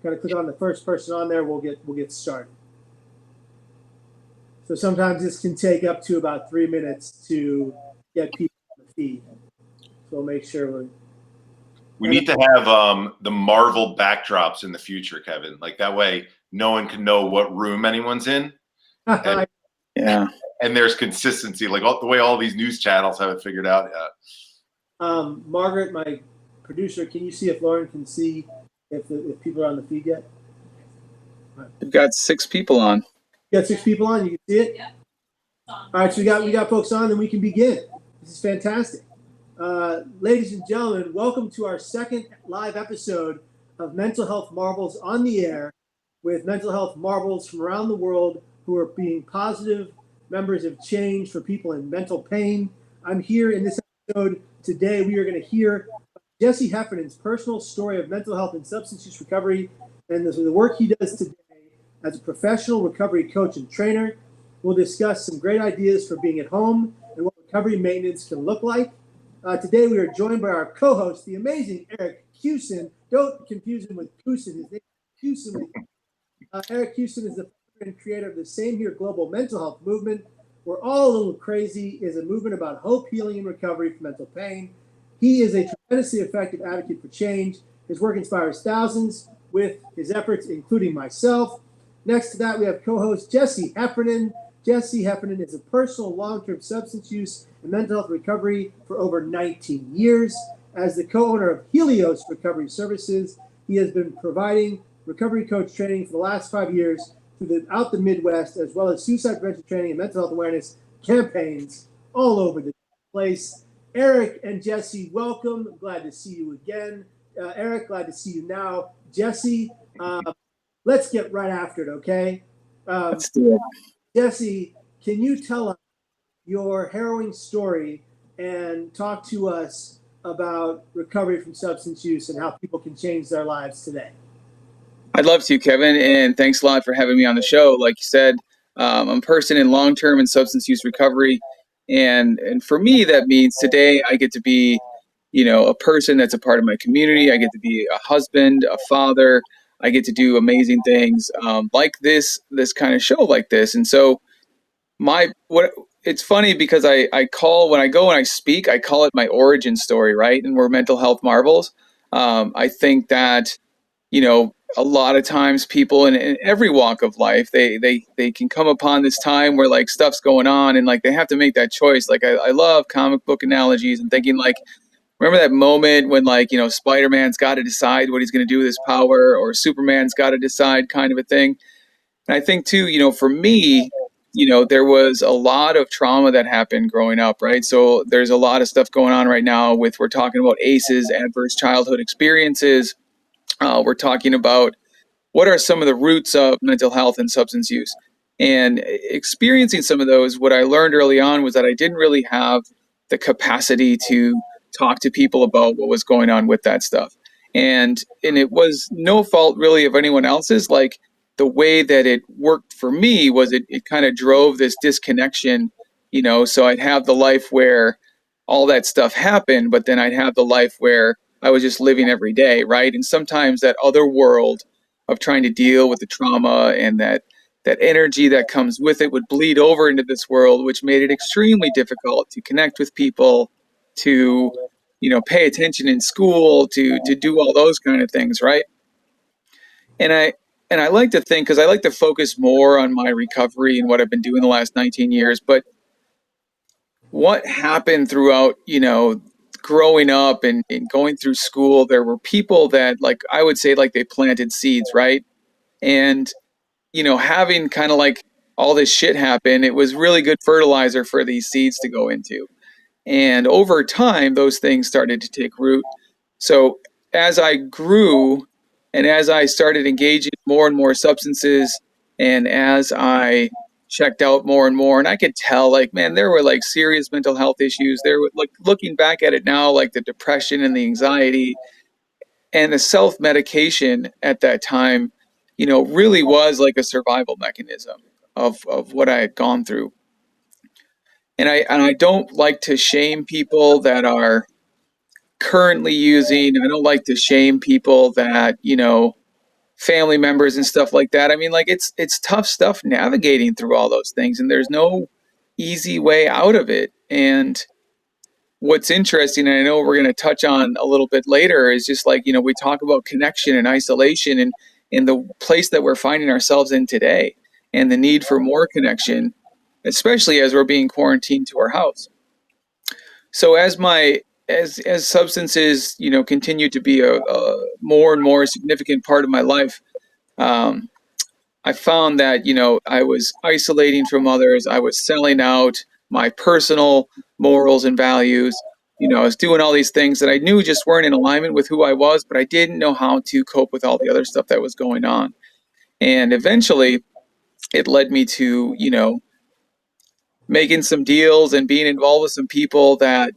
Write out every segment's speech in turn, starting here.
kind of click on the first person on there, we'll get started. So sometimes this can take up to about 3 minutes to get people on the feed. So we'll make sure we need to have the Marvel backdrops in the future, Kevin. Like that way, no one can know what room anyone's in. And, yeah. And there's consistency, like the way all these news channels have it figured out. Yeah. Margaret, my producer, can you see if Lauren can see if people are on the feed yet? Right. We've got 6 people on. You got 6 people on. You can see it. Yeah. All right, so we got folks on, then we can begin. This is fantastic. Ladies and gentlemen, welcome to our second live episode of Mental Health Marvels on the air with mental health marvels from around the world who are being positive members of change for people in mental pain. I'm here in this episode today. We are going to hear Jesse Heffernan's personal story of mental health and substance use recovery and the work he does today as a professional recovery coach and trainer. We'll discuss some great ideas for being at home and what recovery maintenance can look like. Today, we are joined by our co-host, the amazing Eric Kussin. Don't confuse him with Kussin. His name is Kussin. Eric Kussin is the founder and creator of the Same Here Global Mental Health Movement. We're all a little crazy is a movement about hope, healing, and recovery from mental pain. He is a tremendously effective advocate for change. His work inspires thousands with his efforts, including myself. Next to that, we have co-host Jesse Heffernan. Jesse Heffernan is a personal long-term substance use and mental health recovery for over 19 years. As the co-owner of Helios Recovery Services, he has been providing recovery coach training for the last 5 years throughout the Midwest, as well as suicide prevention training and mental health awareness campaigns all over the place. Eric and Jesse, welcome. Glad to see you again. Eric, glad to see you now. Jesse, let's get right after it, okay? Let's do it. Jesse, can you tell us your harrowing story and talk to us about recovery from substance use and how people can change their lives today? I'd love to, Kevin, and thanks a lot for having me on the show. Like you said, I'm a person in long-term and substance use recovery, and for me, that means today I get to be, a person that's a part of my community. I get to be a husband, a father. I get to do amazing things like this kind of show like this. And so it's funny because when I go and I speak, I call it my origin story, right? And we're mental health marvels. I think that, a lot of times people in every walk of life, they can come upon this time where like stuff's going on and like they have to make that choice. Like I love comic book analogies and thinking like, remember that moment when like, Spider-Man's got to decide what he's going to do with his power, or Superman's got to decide, kind of a thing. And I think too, for me, there was a lot of trauma that happened growing up, right? So there's a lot of stuff going on right now we're talking about ACEs, adverse childhood experiences. We're talking about what are some of the roots of mental health and substance use. And experiencing some of those, what I learned early on was that I didn't really have the capacity to talk to people about what was going on with that stuff. And it was no fault really of anyone else's. Like the way that it worked for me was it kind of drove this disconnection, so I'd have the life where all that stuff happened, but then I'd have the life where I was just living every day, right? And sometimes that other world of trying to deal with the trauma and that energy that comes with it would bleed over into this world, which made it extremely difficult to connect with people, to, pay attention in school, to do all those kind of things, right? And I like to think, because I like to focus more on my recovery and what I've been doing the last 19 years, but what happened throughout, growing up and going through school, there were people that, like, I would say, like, they planted seeds, right? And, having kind of like all this shit happen, it was really good fertilizer for these seeds to go into. And over time, those things started to take root. So as I grew and as I started engaging more and more substances, and as I checked out more and more, and I could tell, like, man, there were like serious mental health issues. There were, like, looking back at it now, like the depression and the anxiety and the self-medication at that time, really was like a survival mechanism of what I had gone through. And I don't like to shame people that are currently using. I don't like to shame people that, family members and stuff like that. I mean, like it's tough stuff navigating through all those things, and there's no easy way out of it. And what's interesting, and I know we're going to touch on a little bit later, is just like, we talk about connection and isolation and the place that we're finding ourselves in today and the need for more connection, especially as we're being quarantined to our house. So as substances, continue to be a more and more significant part of my life, I found that, I was isolating from others. I was selling out my personal morals and values. I was doing all these things that I knew just weren't in alignment with who I was, but I didn't know how to cope with all the other stuff that was going on. And eventually it led me to, making some deals and being involved with some people that,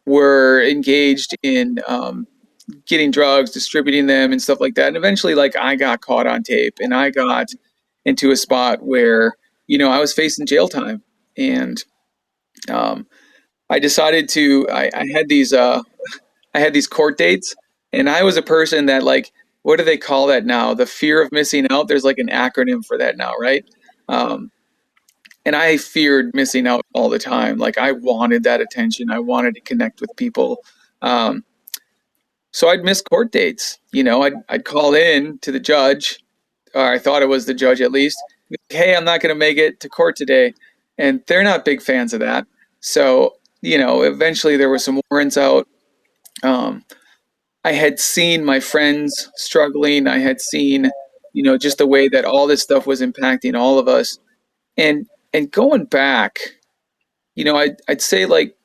were engaged in getting drugs, distributing them and stuff like that. And eventually, like, I got caught on tape and I got into a spot where, I was facing jail time. And I decided I had these court dates, and I was a person that, like, what do they call that now? The fear of missing out. There's like an acronym for that now, right? And I feared missing out all the time. Like, I wanted that attention. I wanted to connect with people. So I'd miss court dates. I'd call in to the judge, or I thought it was the judge at least. Hey, I'm not going to make it to court today. And they're not big fans of that. So, eventually there were some warrants out. I had seen my friends struggling. I had seen, just the way that all this stuff was impacting all of us. And going back, I'd say, like,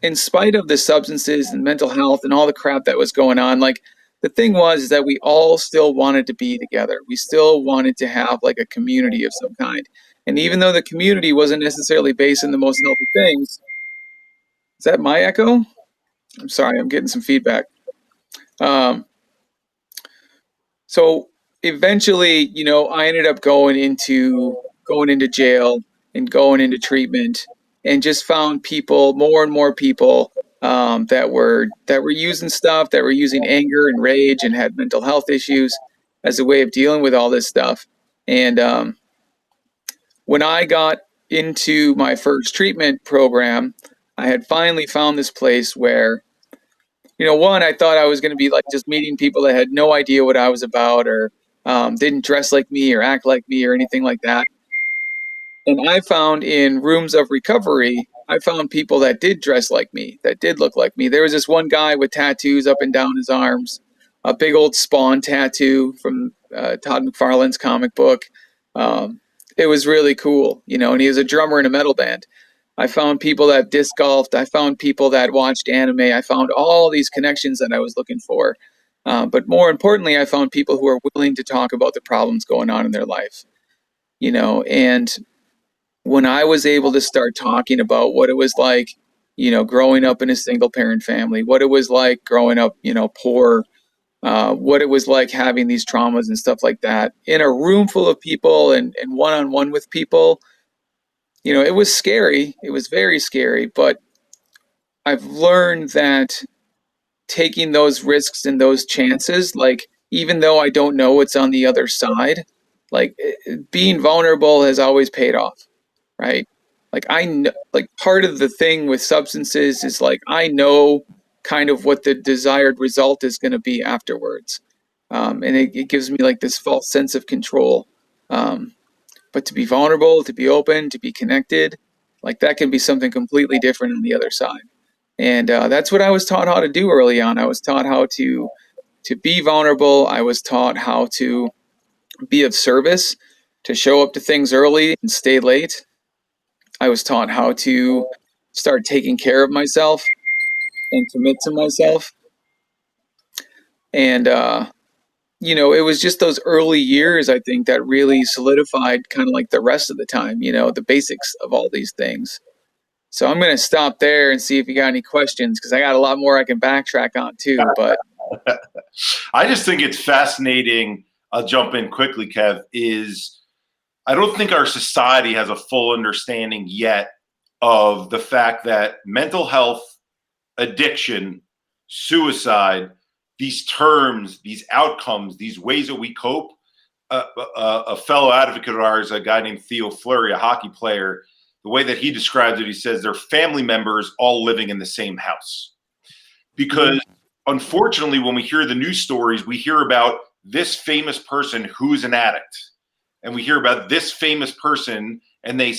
in spite of the substances and mental health and all the crap that was going on, like, the thing was is that we all still wanted to be together. We still wanted to have, like, a community of some kind. And even though the community wasn't necessarily based in the most healthy things, is that my echo? I'm sorry, I'm getting some feedback. So eventually, I ended up going into jail and going into treatment, and just found people, more and more people, that were using stuff, that were using anger and rage and had mental health issues as a way of dealing with all this stuff. And when I got into my first treatment program, I had finally found this place where, one, I thought I was going to be, like, just meeting people that had no idea what I was about, or didn't dress like me or act like me or anything like that. And I found in rooms of recovery, I found people that did dress like me, that did look like me. There was this one guy with tattoos up and down his arms, a big old Spawn tattoo from Todd McFarlane's comic book. It was really cool, and he was a drummer in a metal band. I found people that disc golfed. I found people that watched anime. I found all these connections that I was looking for. But more importantly, I found people who are willing to talk about the problems going on in their life, and when I was able to start talking about what it was like, growing up in a single parent family, what it was like growing up, poor, what it was like having these traumas and stuff like that in a room full of people and one-on-one with people, it was scary. It was very scary, but I've learned that taking those risks and those chances, like, even though I don't know what's on the other side, like, being vulnerable has always paid off. Right? Like, I know, like, part of the thing with substances is, like, I know kind of what the desired result is going to be afterwards. And it gives me, like, this false sense of control. But to be vulnerable, to be open, to be connected, like, that can be something completely different on the other side. And that's what I was taught how to do early on. I was taught how to be vulnerable. I was taught how to be of service, to show up to things early and stay late. I was taught how to start taking care of myself and commit to myself. And, it was just those early years, I think, that really solidified kind of like the rest of the time, the basics of all these things. So I'm going to stop there and see if you got any questions, because I got a lot more I can backtrack on too. But I just think it's fascinating. I'll jump in quickly, Kev, I don't think our society has a full understanding yet of the fact that mental health, addiction, suicide, these terms, these outcomes, these ways that we cope. A fellow advocate of ours, a guy named Theo Fleury, a hockey player, the way that he describes it, he says they're family members all living in the same house. Because unfortunately, when we hear the news stories, we hear about this famous person who's an addict. And we hear about this famous person, and they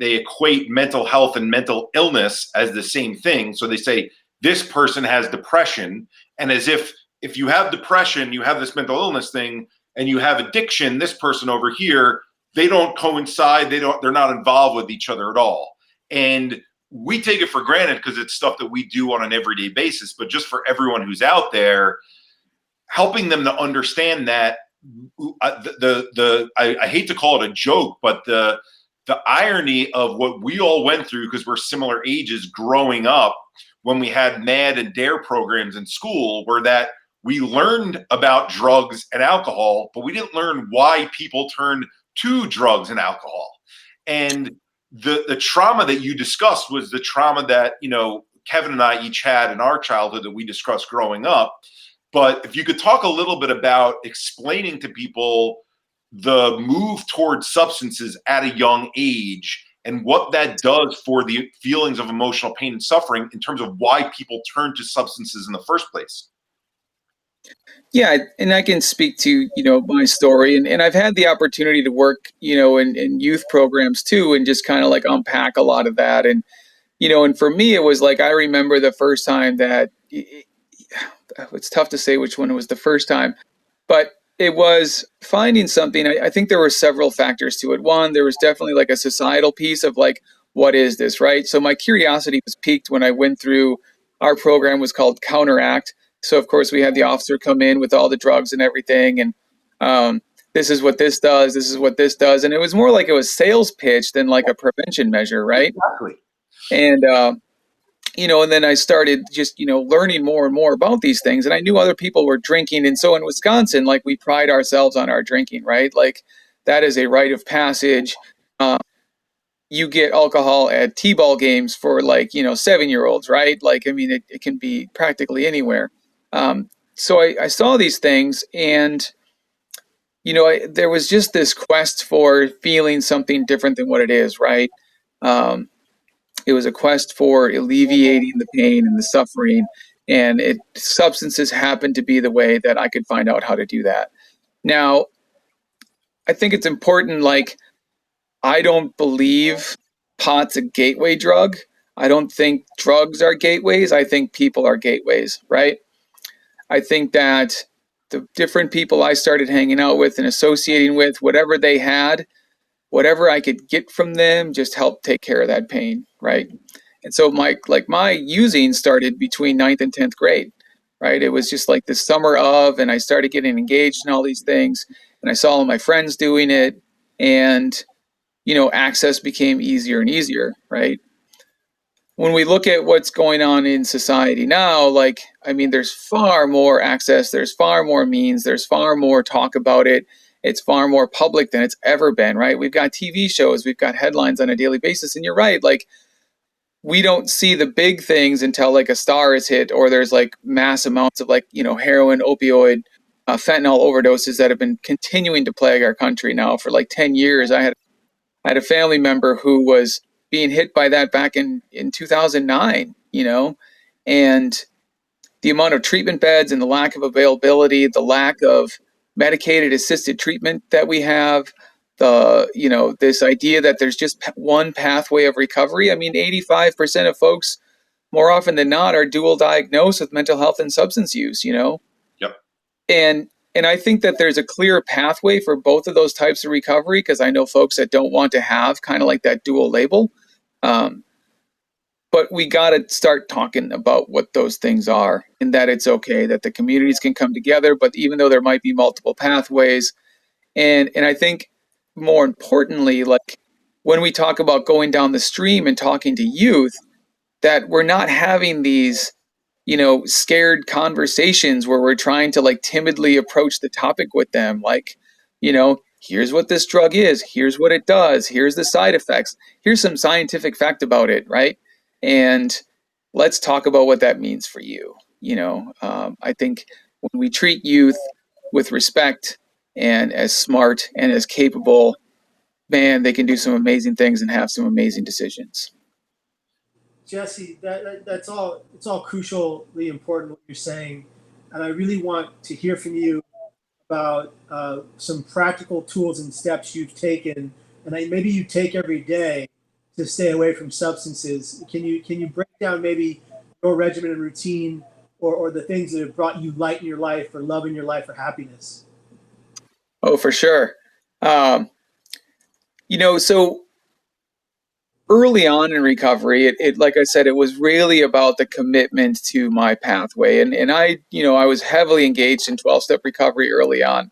equate mental health and mental illness as the same thing. So they say this person has depression, and as if you have depression, you have this mental illness thing, and you have addiction, this person over here, they don't coincide. They're not involved with each other at all. And we take it for granted because it's stuff that we do on an everyday basis. But just for everyone who's out there, helping them to understand that I hate to call it a joke, but the irony of what we all went through, because we're similar ages growing up when we had MAD and DARE programs in school, were that we learned about drugs and alcohol, but we didn't learn why people turned to drugs and alcohol. And the trauma that you discussed was the trauma that, Kevin and I each had in our childhood that we discussed growing up. But if you could talk a little bit about explaining to people the move towards substances at a young age and what that does for the feelings of emotional pain and suffering in terms of why people turn to substances in the first place. Yeah, and I can speak to, my story, and I've had the opportunity to work, in youth programs too, and just kind of like unpack a lot of that. And, and for me, it was like, I remember the first time that it's tough to say which one was the first time, but it was finding something. I think there were several factors to it. One, there was definitely like a societal piece of like, what is this, right? So my curiosity was piqued when I went through, our program was called Counteract. So of course we had the officer come in with all the drugs and everything, and this is what this does, this is what this does, and it was more like it was sales pitch than like a prevention measure, right? Exactly. And and then I started just learning more and more about these things, and I knew other people were drinking, and so in Wisconsin, like, we pride ourselves on our drinking, right? Like, that is a rite of passage. You get alcohol at t-ball games for 7-year-olds, right? Like, I mean, it can be practically anywhere. So I saw these things, and there was just this quest for feeling something different than what it is, right? It was a quest for alleviating the pain and the suffering, and substances happened to be the way that I could find out how to do that. Now, I think it's important, like, I don't believe pot's a gateway drug. I don't think drugs are gateways. I think people are gateways, right? I think that the different people I started hanging out with and associating with, whatever they had, whatever I could get from them, just helped take care of that pain, right? And so my using started between 9th and 10th grade, right? It was just like the summer of, and I started getting engaged in all these things, and I saw all my friends doing it, and access became easier and easier, right? When we look at what's going on in society now, there's far more access, there's far more means, there's far more talk about it. It's far more public than it's ever been, right? We've got TV shows, we've got headlines on a daily basis, and you're right, like, we don't see the big things until like a star is hit, or there's like mass amounts of heroin, opioid, fentanyl overdoses that have been continuing to plague our country now for like 10 years. I had a family member who was being hit by that back in 2009, and the amount of treatment beds and the lack of availability, the lack of medicated assisted treatment that we have, this idea that there's just one pathway of recovery. I mean, 85% of folks, more often than not, are dual diagnosed with mental health and substance use, Yep. And I think that there's a clear pathway for both of those types of recovery, because I know folks that don't want to have kind of like that dual label. But we got to start talking about what those things are, and that it's okay that the communities can come together, but even though there might be multiple pathways. And I think more importantly, like, when we talk about going down the stream and talking to youth, that we're not having these scared conversations where we're trying to like timidly approach the topic with them. Like, here's what this drug is, here's what it does, here's the side effects, here's some scientific fact about it, right? And let's talk about what that means for you. I think when we treat youth with respect and as smart and as capable, man, they can do some amazing things and have some amazing decisions. Jesse, that's all. It's all crucially important what you're saying, and I really want to hear from you about some practical tools and steps you've taken, and maybe you take every day to stay away from substances. Can you break down maybe your regimen and routine, or the things that have brought you light in your life, or love in your life, or happiness? Oh, for sure. So early on in recovery, it like I said, it was really about the commitment to my pathway, and I was heavily engaged in 12-step recovery early on,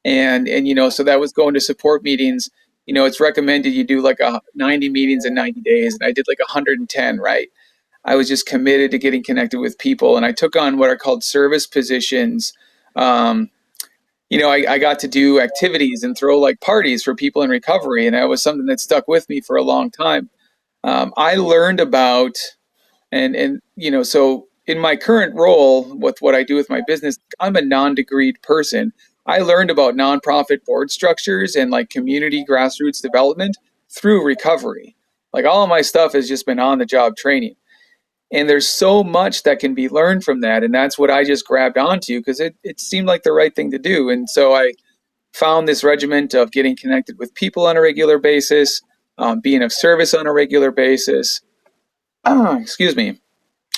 and so that was going to support meetings. It's recommended you do like 90 meetings in 90 days, and I did like 110. Right, I was just committed to getting connected with people, and I took on what are called service positions. I got to do activities and throw like parties for people in recovery, and that was something that stuck with me for a long time. I learned about, so in my current role with what I do with my business, I'm a non-degreed person. I learned about nonprofit board structures and like community grassroots development through recovery. Like all of my stuff has just been on the job training. And there's so much that can be learned from that. And that's what I just grabbed onto because it seemed like the right thing to do. And so I found this regiment of getting connected with people on a regular basis, being of service on a regular basis. Excuse me.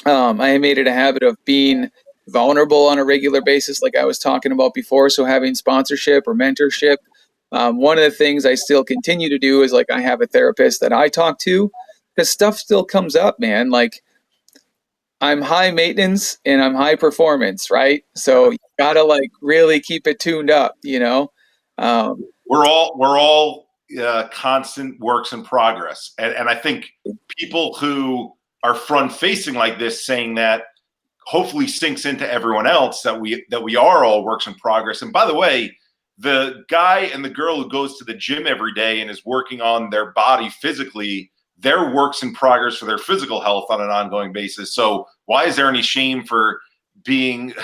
I made it a habit of being vulnerable on a regular basis, like I was talking about before. So having sponsorship or mentorship. One of the things I still continue to do is like I have a therapist that I talk to because stuff still comes up, man. Like I'm high maintenance and I'm high performance, right? So you gotta like really keep it tuned up. We're all constant works in progress, and I think people who are front facing like this, saying that, hopefully sinks into everyone else that we are all works in progress. And by the way, the guy and the girl who goes to the gym every day and is working on their body physically, they're works in progress for their physical health on an ongoing basis. So why is there any shame for being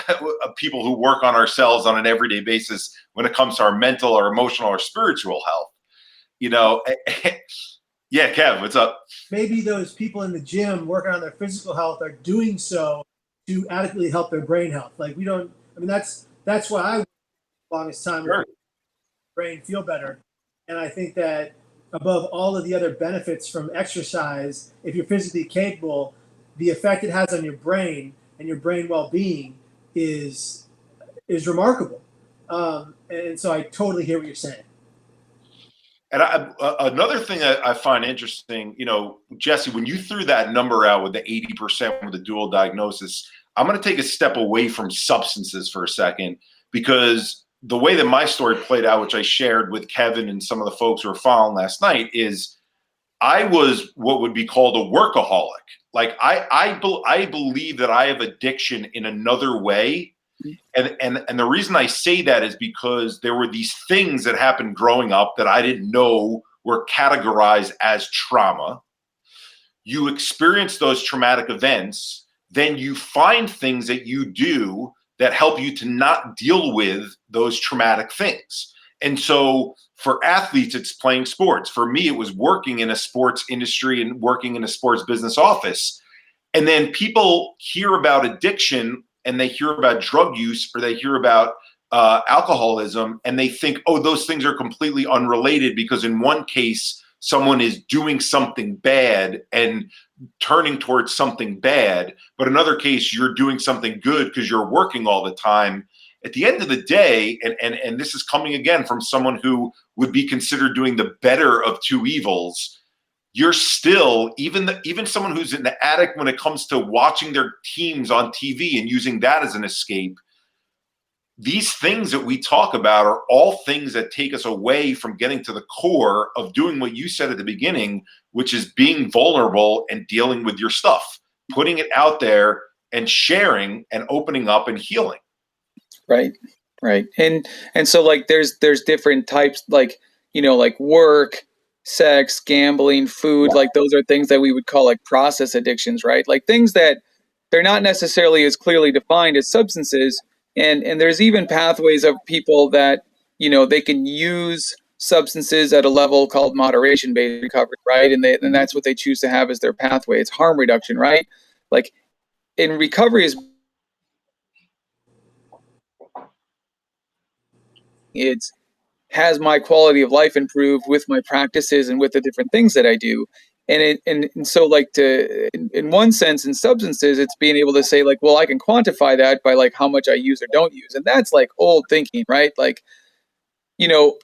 people who work on ourselves on an everyday basis when it comes to our mental or emotional or spiritual health? Yeah, Kev, what's up? Maybe those people in the gym working on their physical health are doing so to adequately help their brain health. Like we don't. I mean, that's why I longest time Sure. brain feel better. And I think that above all of the other benefits from exercise, if you're physically capable, the effect it has on your brain and your brain well-being is remarkable. And so I totally hear what you're saying. And another thing that I find interesting, Jesse, when you threw that number out with the 80% with the dual diagnosis, I'm going to take a step away from substances for a second, because the way that my story played out, which I shared with Kevin and some of the folks who were following last night, is I was what would be called a workaholic. Like I believe that I have addiction in another way. And the reason I say that is because there were these things that happened growing up that I didn't know were categorized as trauma. You experience those traumatic events, then you find things that you do that help you to not deal with those traumatic things. And so for athletes, it's playing sports. For me, it was working in a sports industry and working in a sports business office. And then people hear about addiction and they hear about drug use or they hear about alcoholism and they think, oh, those things are completely unrelated, because in one case, someone is doing something bad and turning towards something bad. But in another case, you're doing something good because you're working all the time. At the end of the day, and this is coming again from someone who would be considered doing the better of two evils, you're still, even someone who's an addict when it comes to watching their teams on TV and using that as an escape, these things that we talk about are all things that take us away from getting to the core of doing what you said at the beginning, which is being vulnerable and dealing with your stuff, putting it out there and sharing and opening up and healing. Right. And so like there's different types, like, like work, sex, gambling, food, like those are things that we would call like process addictions, right? Like things that they're not necessarily as clearly defined as substances, And there's even pathways of people that, they can use substances at a level called moderation based recovery, right? And that's what they choose to have as their pathway. It's harm reduction, right? Like in recovery is it's has my quality of life improved with my practices and with the different things that I do. And so like in one sense in substances, it's being able to say like, well, I can quantify that by like how much I use or don't use. And that's like old thinking, right? Like,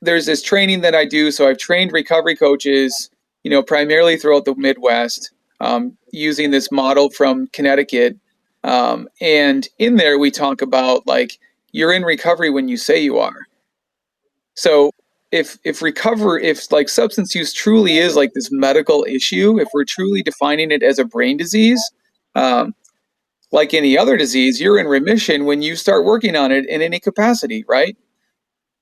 there's this training that I do. So I've trained recovery coaches, primarily throughout the Midwest, using this model from Connecticut. And in there, we talk about like, you're in recovery when you say you are. So if like substance use truly is like this medical issue, if we're truly defining it as a brain disease, um, like any other disease, you're in remission when you start working on it in any capacity, right?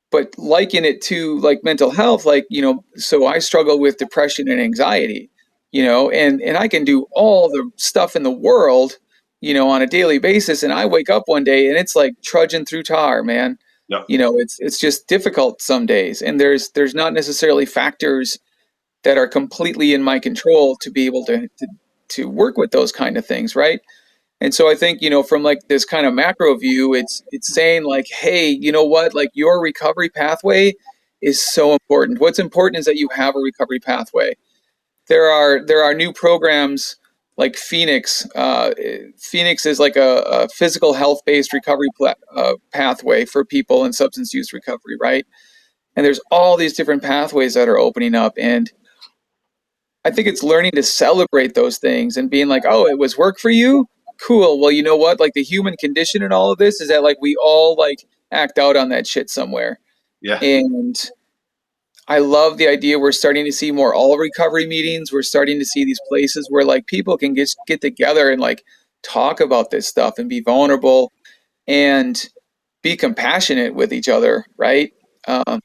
But liken it to like mental health, like, so I struggle with depression and anxiety, and I can do all the stuff in the world, on a daily basis. And I wake up one day and it's like trudging through tar, man. Yep. It's just difficult some days. And there's not necessarily factors that are completely in my control to be able to work with those kind of things, right? And so I think, from like this kind of macro view, it's saying like, hey, you know what? Like your recovery pathway is so important. What's important is that you have a recovery pathway. There are new programs like Phoenix. Phoenix is like a physical health based recovery pathway for people in substance use recovery, right? And there's all these different pathways that are opening up, and I think it's learning to celebrate those things and being like, oh, it was work for you? Cool. Well, you know what? Like the human condition in all of this is that like we all like act out on that shit somewhere. Yeah. And I love the idea we're starting to see more all recovery meetings. We're starting to see these places where like people can get together and like talk about this stuff and be vulnerable and be compassionate with each other, right? And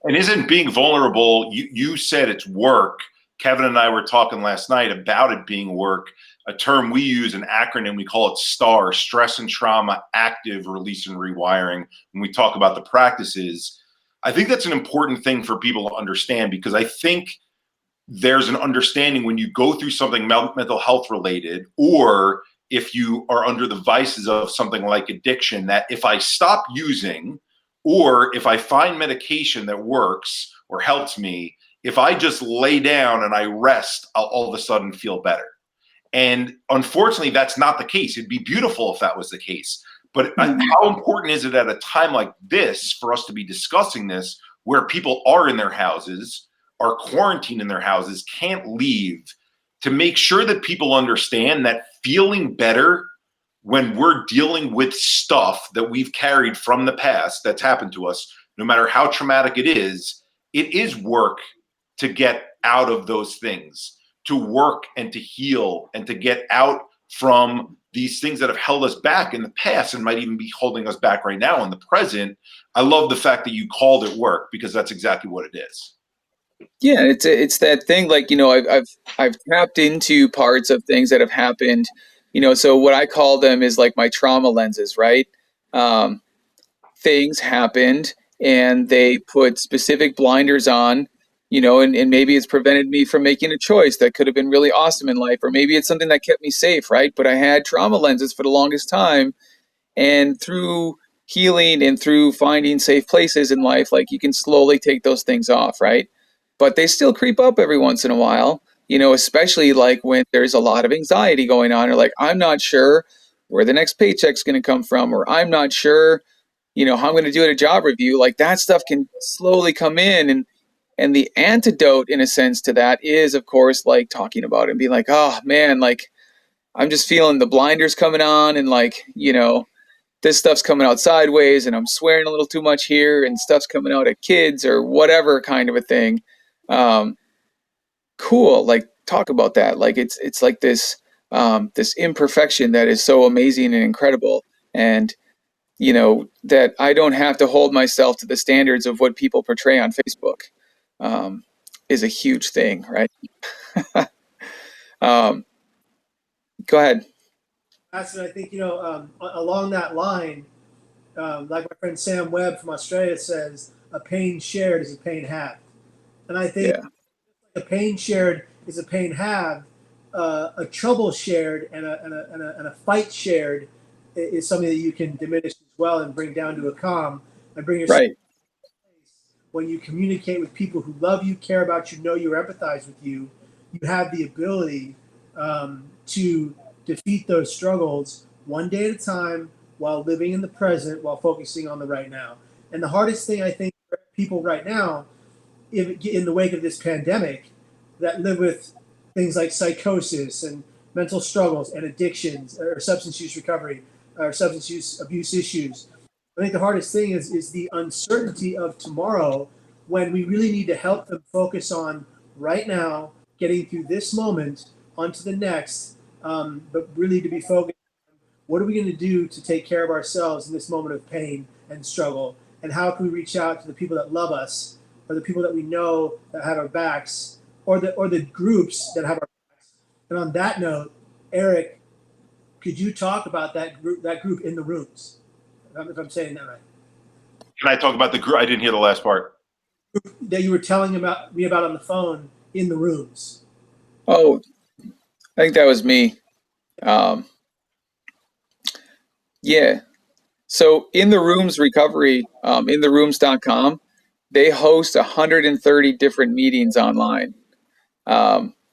isn't being vulnerable, you said it's work. Kevin and I were talking last night about it being work, a term we use, an acronym, we call it STAR, stress and trauma, active release and rewiring. When we talk about the practices, I think that's an important thing for people to understand, because I think there's an understanding when you go through something mental health related, or if you are under the vices of something like addiction, that if I stop using, or if I find medication that works or helps me, if I just lay down and I rest, I'll all of a sudden feel better. And unfortunately, that's not the case. It'd be beautiful if that was the case. But how important is it at a time like this for us to be discussing this, where people are in their houses, are quarantined in their houses, can't leave, to make sure that people understand that feeling better when we're dealing with stuff that we've carried from the past that's happened to us, no matter how traumatic it is work to get out of those things, to work and to heal and to get out from these things that have held us back in the past and might even be holding us back right now in the present. I love the fact that you called it work, because that's exactly what it is. Yeah, it's that thing like, I've tapped into parts of things that have happened, so what I call them is like my trauma lenses, right? Things happened and they put specific blinders on, and maybe it's prevented me from making a choice that could have been really awesome in life, or maybe it's something that kept me safe, right? But I had trauma lenses for the longest time, and through healing and through finding safe places in life, like you can slowly take those things off, right? But they still creep up every once in a while, especially like when there's a lot of anxiety going on, or like I'm not sure where the next paycheck's going to come from, or I'm not sure, how I'm going to do at a job review. Like that stuff can slowly come in, and the antidote in a sense to that is of course like talking about it and being like, oh man, like I'm just feeling the blinders coming on, and like, this stuff's coming out sideways and I'm swearing a little too much here and stuff's coming out at kids or whatever kind of a thing. Um, cool. Like talk about that. Like it's like this imperfection that is so amazing and incredible. And, that I don't have to hold myself to the standards of what people portray on Facebook, is a huge thing. Right. Go ahead. That's what I think, along that line, like my friend Sam Webb from Australia says, a pain shared is a pain halved. And I think Yeah. a pain shared is a pain halved. A trouble shared and a fight shared is something that you can diminish as well and bring down to a calm and bring yourself Right. when you communicate with people who love you, care about you, know you, or empathize with you. You have the ability to defeat those struggles one day at a time while living in the present, while focusing on the right now. And the hardest thing I think for people right now, in the wake of this pandemic, that live with things like psychosis and mental struggles and addictions or substance use recovery or substance use abuse issues. I think the hardest thing is the uncertainty of tomorrow when we really need to help them focus on right now, getting through this moment onto the next, but really to be focused on what are we going to do to take care of ourselves in this moment of pain and struggle, and how can we reach out to the people that love us or the people that we know that have our backs or the groups that have our backs. And on that note, Eric, could you talk about that group in the rooms? If I'm saying that right. Can I talk about the group? I didn't hear the last part. That you were telling me about on the phone in the rooms. Oh, I think that was me. Yeah. So in the rooms recovery, intherooms.com, they host 130 different meetings online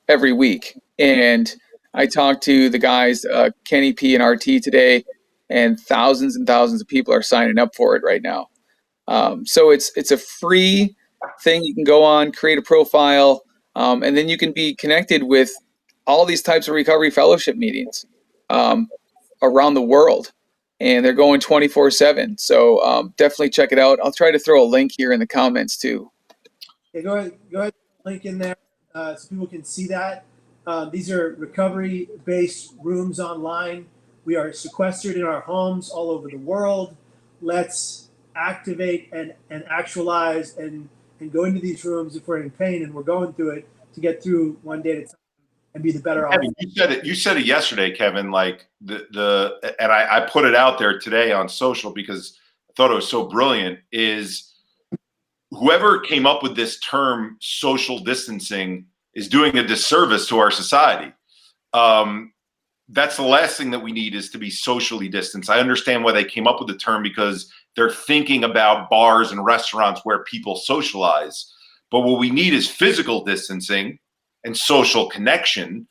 every week. And I talked to the guys, Kenny P and RT today, and thousands of people are signing up for it right now. So it's a free thing. You can go on, create a profile, and then you can be connected with all these types of recovery fellowship meetings around the world. And they're going 24/7. So definitely check it out. I'll try to throw a link here in the comments too. Okay, go ahead, link in there so people can see that. These are recovery-based rooms online. We are sequestered in our homes all over the world. Let's activate and actualize and go into these rooms if we're in pain and we're going through it to get through one day at a time and be the better off. Kevin, you said it yesterday, Kevin. Like and I put it out there today on social because I thought it was so brilliant. Is whoever came up with this term social distancing is doing a disservice to our society. That's the last thing that we need is to be socially distanced. I understand why they came up with the term because they're thinking about bars and restaurants where people socialize. But what we need is physical distancing and social connection.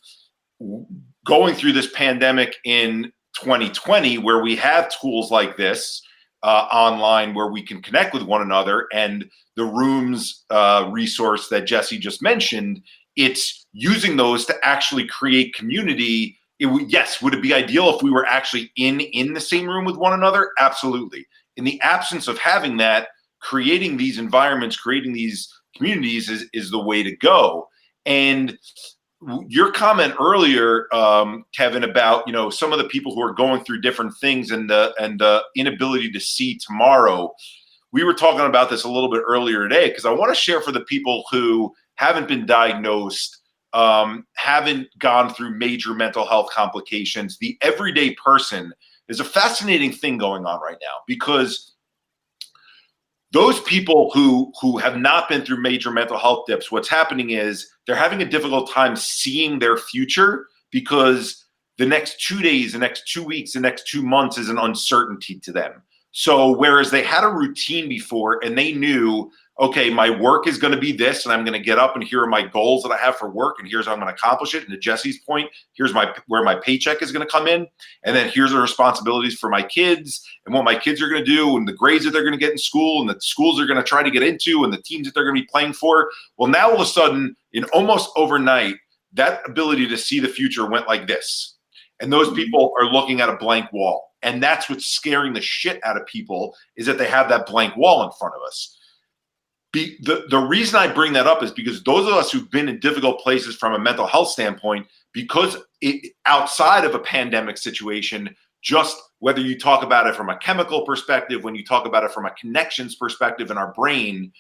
Going through this pandemic in 2020, where we have tools like this online where we can connect with one another, and the rooms resource that Jesse just mentioned, it's using those to actually create community. Yes, would it be ideal if we were actually in the same room with one another? Absolutely. In the absence of having that, creating these environments, creating these communities is the way to go. And your comment earlier, Kevin, about some of the people who are going through different things and the inability to see tomorrow. We were talking about this a little bit earlier today because I want to share for the people who haven't been diagnosed, haven't gone through major mental health complications. The everyday person is a fascinating thing going on right now because those people who have not been through major mental health dips, what's happening is they're having a difficult time seeing their future because the next 2 days, the next 2 weeks, the next 2 months is an uncertainty to them. So whereas they had a routine before and they knew, okay, my work is going to be this, and I'm going to get up and here are my goals that I have for work, and here's how I'm going to accomplish it. And to Jesse's point, here's where my paycheck is going to come in, and then here's the responsibilities for my kids and what my kids are going to do, and the grades that they're going to get in school, and the schools they're going to try to get into, and the teams that they're going to be playing for. Well, now all of a sudden, in almost overnight, that ability to see the future went like this, and those people are looking at a blank wall. And that's what's scaring the shit out of people, is that they have that blank wall in front of us. The reason I bring that up is because those of us who've been in difficult places from a mental health standpoint, because outside of a pandemic situation, just whether you talk about it from a chemical perspective, when you talk about it from a connections perspective in our brain,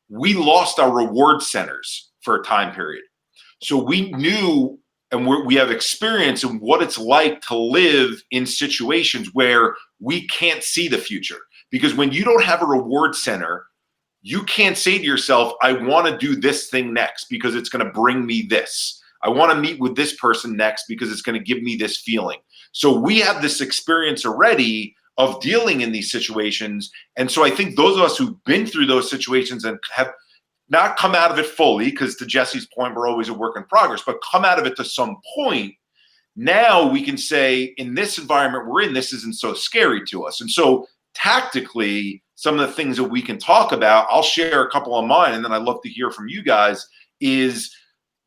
we lost our reward centers for a time period. So we knew, and we have experience in what it's like to live in situations where we can't see the future. Because when you don't have a reward center, you can't say to yourself, I want to do this thing next because it's going to bring me this. I want to meet with this person next because it's going to give me this feeling. So we have this experience already of dealing in these situations. And so I think those of us who've been through those situations and have not come out of it fully, because to Jesse's point, we're always a work in progress, but come out of it to some point, now we can say, in this environment we're in, this isn't so scary to us. And so tactically, some of the things that we can talk about, I'll share a couple of mine, and then I'd love to hear from you guys, is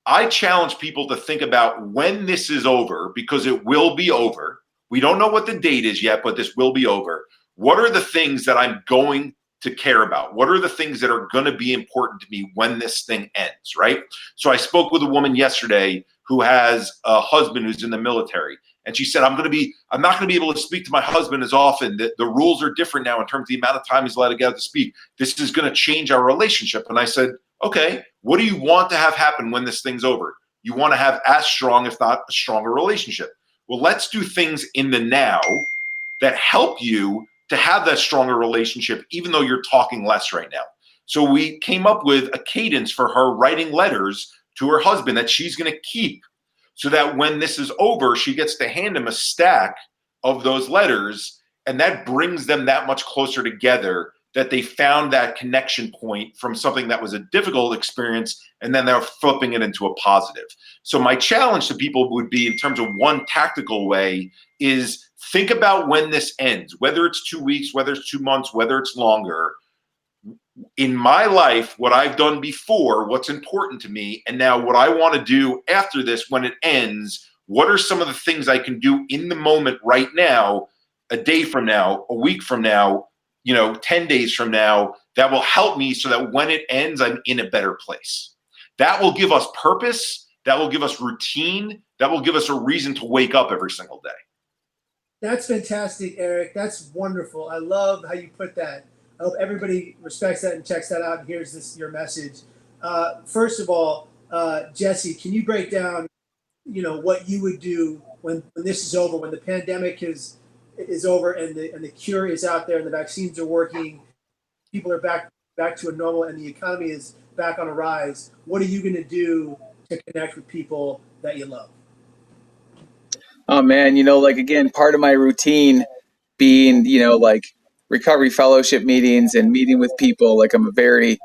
I challenge people to think about when this is over, because it will be over. We don't know what the date is yet, but this will be over. What are the things that I'm going to care about? What are the things that are going to be important to me when this thing ends, right? So I spoke with a woman yesterday who has a husband who's in the military. And she said, I'm not going to be able to speak to my husband as often. The rules are different now in terms of the amount of time he's allowed to get out to speak. This is going to change our relationship. And I said, okay, what do you want to have happen when this thing's over? You want to have as strong, if not a stronger relationship. Well, let's do things in the now that help you to have that stronger relationship, even though you're talking less right now. So we came up with a cadence for her writing letters to her husband that she's going to keep, so that when this is over, she gets to hand him a stack of those letters, and that brings them that much closer together, that they found that connection point from something that was a difficult experience, and then they're flipping it into a positive. So my challenge to people would be, in terms of one tactical way, is think about when this ends, whether it's 2 weeks, whether it's 2 months, whether it's longer. In my life, what I've done before, what's important to me, and now what I want to do after this when it ends, what are some of the things I can do in the moment right now, a day from now, a week from now, 10 days from now, that will help me so that when it ends, I'm in a better place. That will give us purpose. That will give us routine. That will give us a reason to wake up every single day. That's fantastic, Eric. That's wonderful. I love how you put that. I hope everybody respects that and checks that out and hears your message. First of all, Jesse, can you break down, what you would do when this is over, when the pandemic is over and the cure is out there and the vaccines are working, people are back to a normal and the economy is back on a rise? What are you going to do to connect with people that you love? Oh man, again, part of my routine being, recovery fellowship meetings and meeting with people, I'm a very,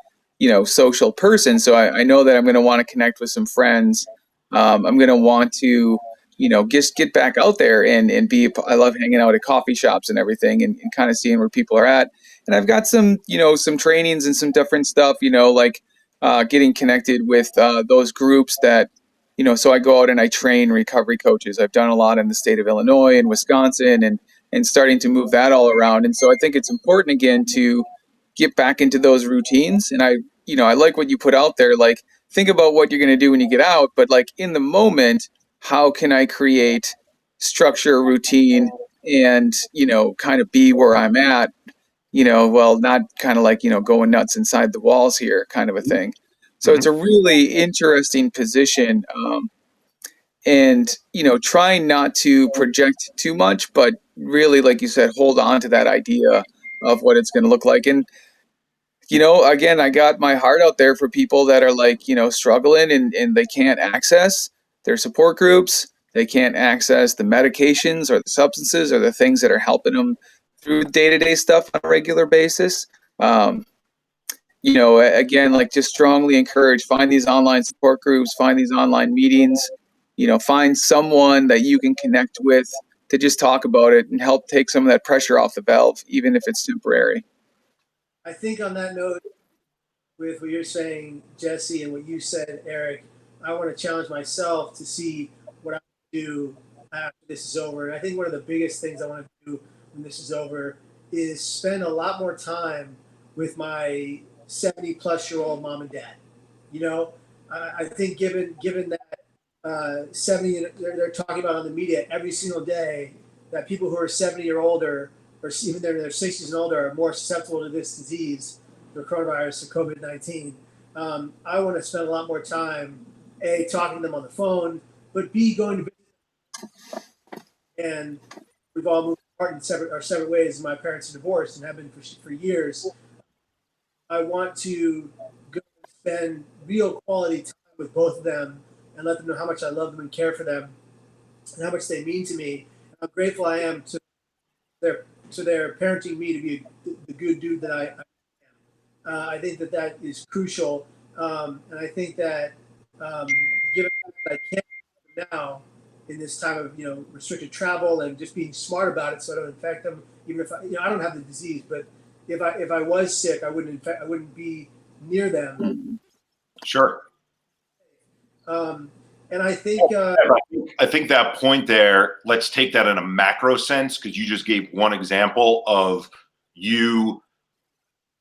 social person. So I know that I'm going to want to connect with some friends. I'm going to want to, just get back out there and I love hanging out at coffee shops and everything and kind of seeing where people are at. And I've got some, some trainings and some different stuff, getting connected with those groups that, so I go out and I train recovery coaches. I've done a lot in the state of Illinois and Wisconsin and starting to move that all around. And so I think it's important, again, to get back into those routines. And I like what you put out there, think about what you're going to do when you get out, but in the moment, how can I create structure, routine, and, kind of be where I'm at, not kind of going nuts inside the walls here kind of a thing. So it's a really interesting position. And, trying not to project too much, but really, like you said, hold on to that idea of what it's going to look like. And, again, I got my heart out there for people that are struggling and they can't access their support groups. They can't access the medications or the substances or the things that are helping them through day-to-day stuff on a regular basis. Again, just strongly encourage, find these online support groups, find these online meetings, find someone that you can connect with to just talk about it and help take some of that pressure off the valve, even if it's temporary. I think on that note, with what you're saying, Jesse, and what you said, Eric, I want to challenge myself to see what I can do after this is over. And I think one of the biggest things I want to do when this is over is spend a lot more time with my 70-plus-year-old mom and dad. I think given that 70, they're talking about on the media every single day that people who are 70 or older, or even in their 60s and older, are more susceptible to this disease, the coronavirus, the COVID-19. I want to spend a lot more time, A, talking to them on the phone, but B, going to visit. And we've all moved separate ways. My parents are divorced and have been for years. I want to go spend real quality time with both of them and let them know how much I love them and care for them and how much they mean to me. How grateful I am to their parenting me to be the good dude that I am. I think that is crucial, and I think that given that I can't now in this time of restricted travel and just being smart about it so I don't infect them. Even if I don't have the disease, but if I was sick, I wouldn't be near them. Sure. And I think I think that point there, let's take that in a macro sense, because you just gave one example of you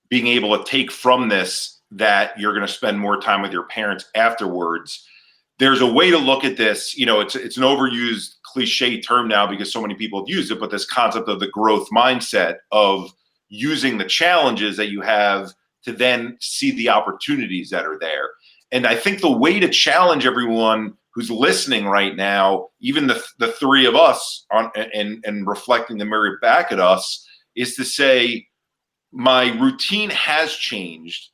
being able to take from this that you're going to spend more time with your parents afterwards. There's a way to look at this. It's an overused cliche term now because so many people have used it, but this concept of the growth mindset of using the challenges that you have to then see the opportunities that are there. And I think the way to challenge everyone who's listening right now, even the three of us and reflecting the mirror back at us, is to say, my routine has changed,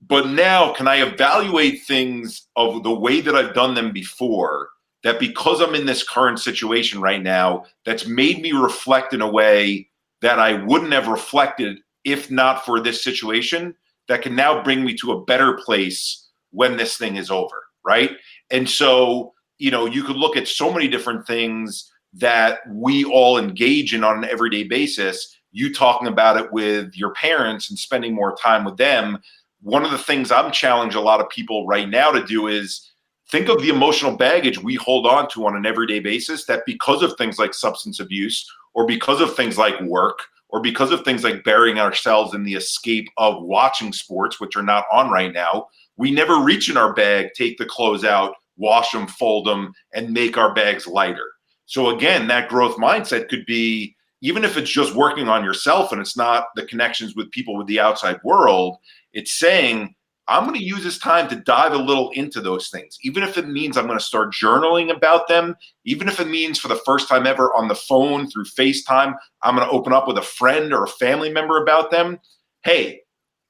but now can I evaluate things of the way that I've done them before, that because I'm in this current situation right now, that's made me reflect in a way that I wouldn't have reflected if not for this situation, that can now bring me to a better place when this thing is over, right? And so, you could look at so many different things that we all engage in on an everyday basis. You talking about it with your parents and spending more time with them. One of the things I'm challenging a lot of people right now to do is think of the emotional baggage we hold on to on an everyday basis, that because of things like substance abuse or because of things like work or because of things like burying ourselves in the escape of watching sports, which are not on right now, we never reach in our bag, take the clothes out, wash them, fold them, and make our bags lighter. So again, that growth mindset could be, even if it's just working on yourself and it's not the connections with people with the outside world, it's saying, I'm going to use this time to dive a little into those things. Even if it means I'm going to start journaling about them, even if it means for the first time ever on the phone through FaceTime, I'm going to open up with a friend or a family member about them. Hey,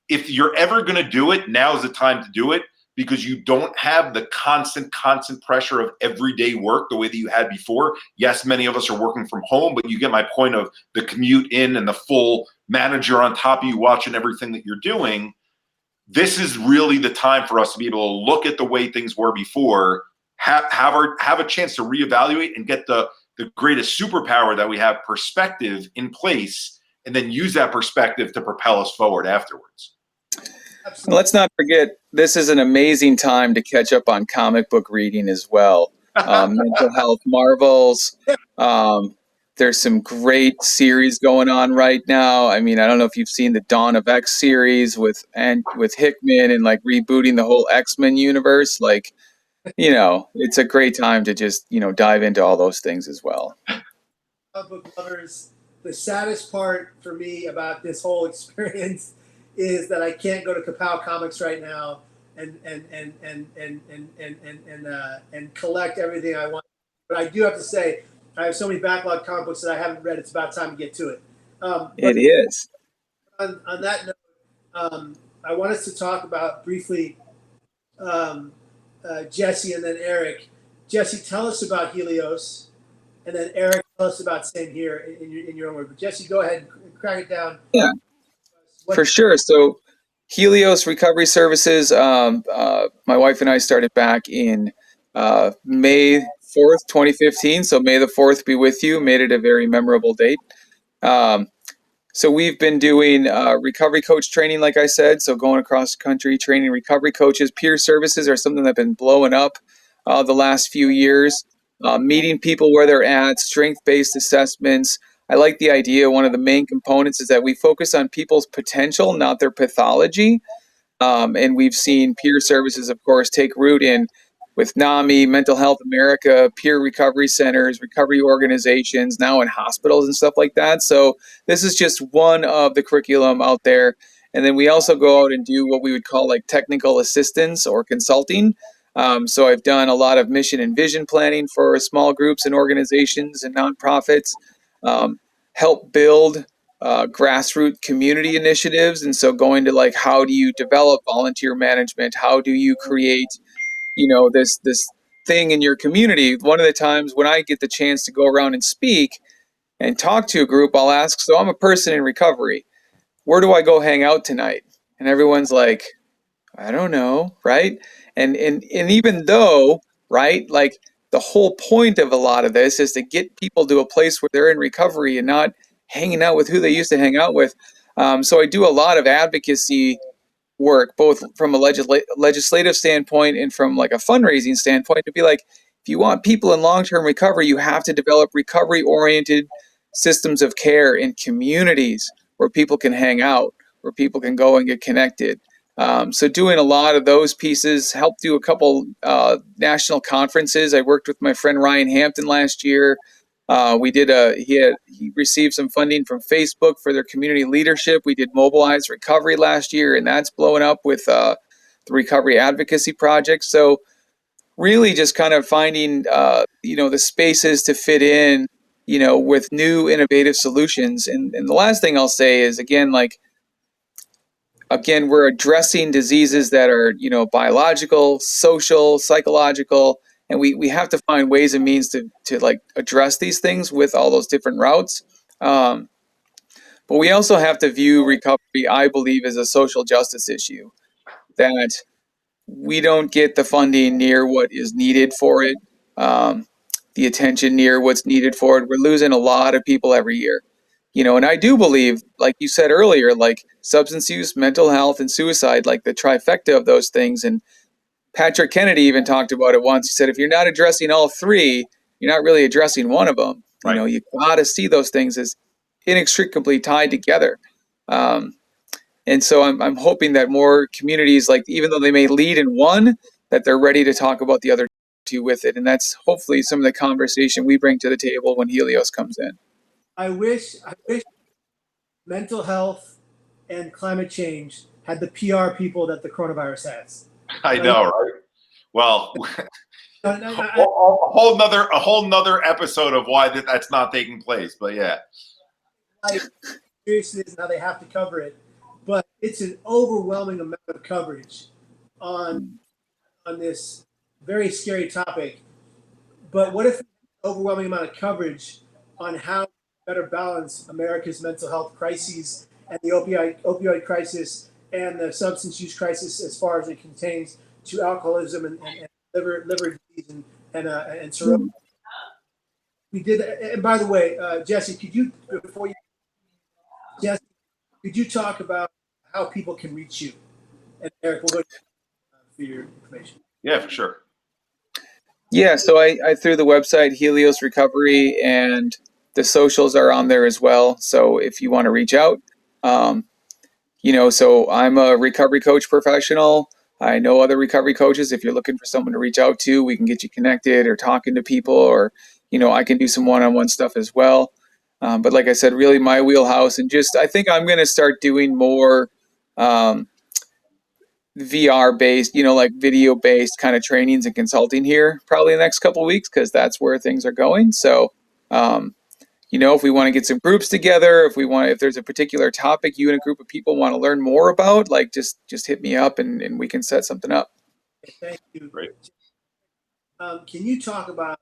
if you're ever going to do it, now's the time to do it, because you don't have the constant pressure of everyday work the way that you had before. Yes, many of us are working from home, but you get my point of the commute in and the full manager on top of you watching everything that you're doing. This is really the time for us to be able to look at the way things were before, have a chance to reevaluate and get the greatest superpower that we have, perspective, in place, and then use that perspective to propel us forward afterwards. And let's not forget, this is an amazing time to catch up on comic book reading as well. Mental health marvels. There's some great series going on right now. I mean, I don't know if you've seen the Dawn of X series with Hickman and like rebooting the whole X-Men universe. Like, it's a great time to just, dive into all those things as well. Comic book lovers, the saddest part for me about this whole experience is that I can't go to Kapow Comics right now and collect everything I want. But I do have to say, I have so many backlog comic books that I haven't read. It's about time to get to it. It is. On that note, I want us to talk about briefly Jesse and then Eric. Jesse, tell us about Helios, and then Eric, tell us about Same Here in your own word. But Jesse, go ahead and crack it down. Yeah. For sure. So Helios Recovery Services, my wife and I started back in May 4th, 2015. So May the 4th be with you. Made it a very memorable date. So we've been doing recovery coach training, like I said. So going across the country, training recovery coaches. Peer services are something that's been blowing up the last few years. Meeting people where they're at, strength-based assessments. I like the idea. One of the main components is that we focus on people's potential, not their pathology. And we've seen peer services, of course, take root with NAMI, Mental Health America, peer recovery centers, recovery organizations, now in hospitals and stuff like that. So this is just one of the curriculum out there. And then we also go out and do what we would call like technical assistance or consulting. So I've done a lot of mission and vision planning for small groups and organizations and nonprofits. help build grassroots community initiatives. And so going to like, how do you develop volunteer management? How do you create, this thing in your community? One of the times when I get the chance to go around and speak and talk to a group, I'll ask, so I'm a person in recovery. Where do I go hang out tonight? And everyone's like, I don't know, right? And even though, right, like the whole point of a lot of this is to get people to a place where they're in recovery and not hanging out with who they used to hang out with. So I do a lot of advocacy work, both from a legislative standpoint and from like a fundraising standpoint, to be like, if you want people in long-term recovery, you have to develop recovery-oriented systems of care in communities where people can hang out, where people can go and get connected. So doing a lot of those pieces, helped do a couple national conferences. I worked with my friend Ryan Hampton last year. He received some funding from Facebook for their community leadership. We did Mobilize Recovery last year, and that's blowing up with the Recovery Advocacy Project. So really just kind of finding, the spaces to fit in, with new innovative solutions. And the last thing I'll say is, again, we're addressing diseases that are, biological, social, psychological, and we have to find ways and means to like address these things with all those different routes. But we also have to view recovery, I believe, as a social justice issue, that we don't get the funding near what is needed for it, the attention near what's needed for it. We're losing a lot of people every year. And I do believe, like you said earlier, like substance use, mental health, and suicide, like the trifecta of those things. And Patrick Kennedy even talked about it once. He said, if you're not addressing all three, you're not really addressing one of them. Right. You got to see those things as inextricably tied together. And so I'm hoping that more communities, like even though they may lead in one, that they're ready to talk about the other two with it. And that's hopefully some of the conversation we bring to the table when Helios comes in. I wish mental health and climate change had the PR people that the coronavirus has. I know, right? Well, a whole nother episode of why that's not taking place. But yeah, like seriously, is how they have to cover it, but it's an overwhelming amount of coverage on this very scary topic. But what if overwhelming amount of coverage on how to better balance America's mental health crises and the opioid crisis and the substance use crisis as far as it contains to alcoholism and liver disease and cirrhosis. We did, and by the way, Jesse, could you talk about how people can reach you? And Eric, we'll go for your information. Yeah, for sure. Yeah, so I threw the website Helios Recovery, and the socials are on there as well. So if you want to reach out, so I'm a recovery coach professional. I know other recovery coaches. If you're looking for someone to reach out to, we can get you connected or talking to people, or, I can do some one-on-one stuff as well. But like I said, really my wheelhouse, and I think I'm going to start doing more VR based, like video based kind of trainings and consulting here probably the next couple of weeks, because that's where things are going. So, if we want to get some groups together, if there's a particular topic you and a group of people want to learn more about, like just hit me up and we can set something up. Thank you. Great. Can you talk about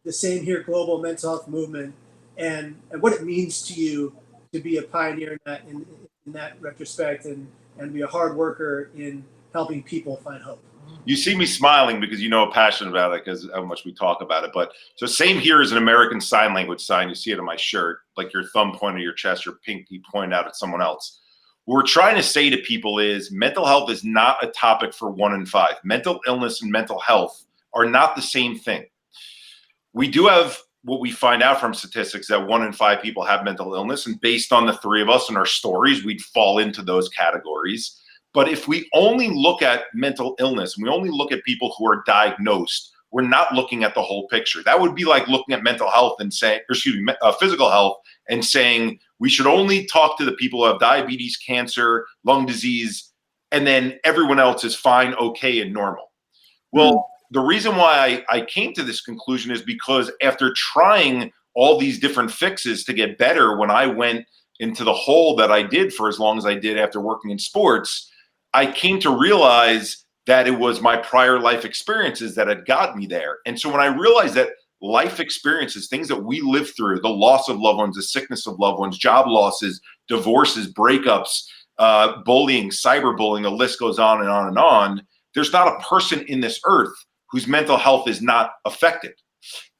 the Same Here global mental health movement and what it means to you to be a pioneer in that retrospect and be a hard worker in helping people find hope? You see me smiling because I'm passionate about it because how much we talk about it. But so Same Here is an American Sign Language sign. You see it on my shirt, like your thumb pointed at your chest, your pinky pointed out at someone else. What we're trying to say to people is mental health is not a topic for 1 in 5. Mental illness and mental health are not the same thing. We do have what we find out from statistics that 1 in 5 people have mental illness. And based on the three of us and our stories, we'd fall into those categories. But if we only look at mental illness and we only look at people who are diagnosed, we're not looking at the whole picture. That would be like looking at mental health and saying, physical health and saying we should only talk to the people who have diabetes, cancer, lung disease, and then everyone else is fine, okay, and normal. Well, the reason why I came to this conclusion is because after trying all these different fixes to get better. When I went into the hole that I did for as long as I did after working in sports, I came to realize that it was my prior life experiences that had got me there. And so when I realized that life experiences, things that we live through, the loss of loved ones, the sickness of loved ones, job losses, divorces, breakups, bullying, cyberbullying, the list goes on and on and on. There's not a person in this earth whose mental health is not affected.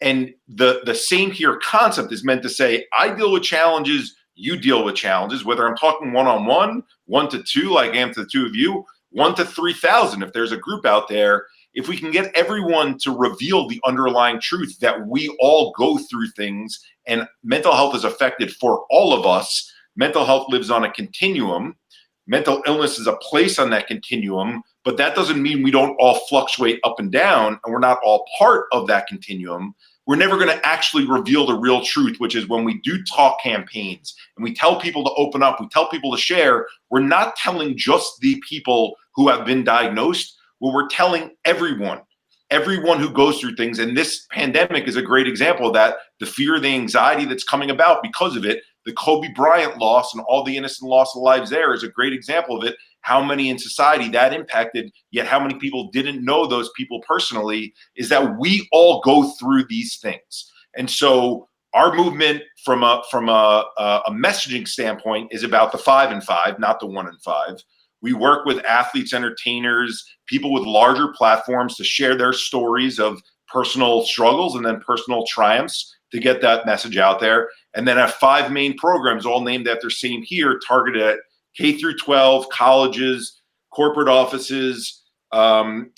And the same here concept is meant to say, I deal with challenges, you deal with challenges, whether I'm talking one-on-one, 1 to 2, like I am to the two of you, 1 to 3,000, if there's a group out there. If we can get everyone to reveal the underlying truth that we all go through things, and mental health is affected for all of us. Mental health lives on a continuum. Mental illness is a place on that continuum, but that doesn't mean we don't all fluctuate up and down, and we're not all part of that continuum. We're never going to actually reveal the real truth, which is when we do talk campaigns and we tell people to open up, we tell people to share, we're not telling just the people who have been diagnosed. Well, we're telling everyone who goes through things. And this pandemic is a great example of that. The fear, the anxiety that's coming about because of it, the Kobe Bryant loss and all the innocent loss of lives there is a great example of it. How many in society that impacted, yet how many people didn't know those people personally, is that we all go through these things. And so our movement from a messaging standpoint is about the 5 and 5, not the 1 and 5. We work with athletes, entertainers, people with larger platforms to share their stories of personal struggles and then personal triumphs to get that message out there. And then have 5 main programs, all named after Same Here, targeted at K through 12, colleges, corporate offices,